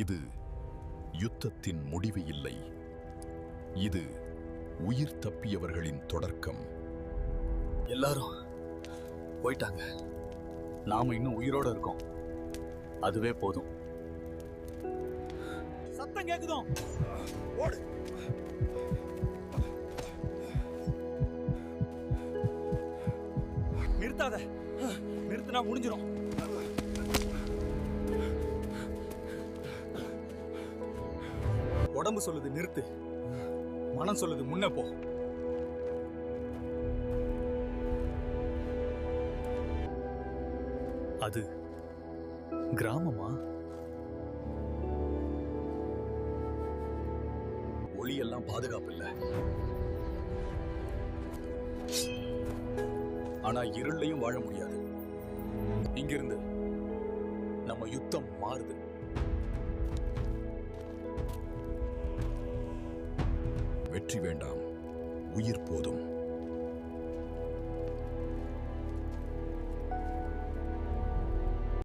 இது யுத்தத்தின் முடிவு இல்லை, இது உயிர் தப்பியவர்களின் தொடர்க்கம். எல்லாரும் போயிட்டாங்க, நாம இன்னும் உயிரோட இருக்கோம், அதுவே போதும். சத்தம் கேக்குதோ? ஓடு. நிறுத்தாத, நிறுத்தினா முடிஞ்சிடும். உடம்பு சொல்லுது நிறுத்து, மனம் சொல்லுது முன்ன போ. அது கிராமமா? ஒளியெல்லாம் பாதுகாப்பு இல்ல, ஆனா இருளையும் வாழ முடியாது. இங்கிருந்து நம்ம யுத்தம் மாறுது. வெற்றி வேண்டாம், உயிர் போதும்.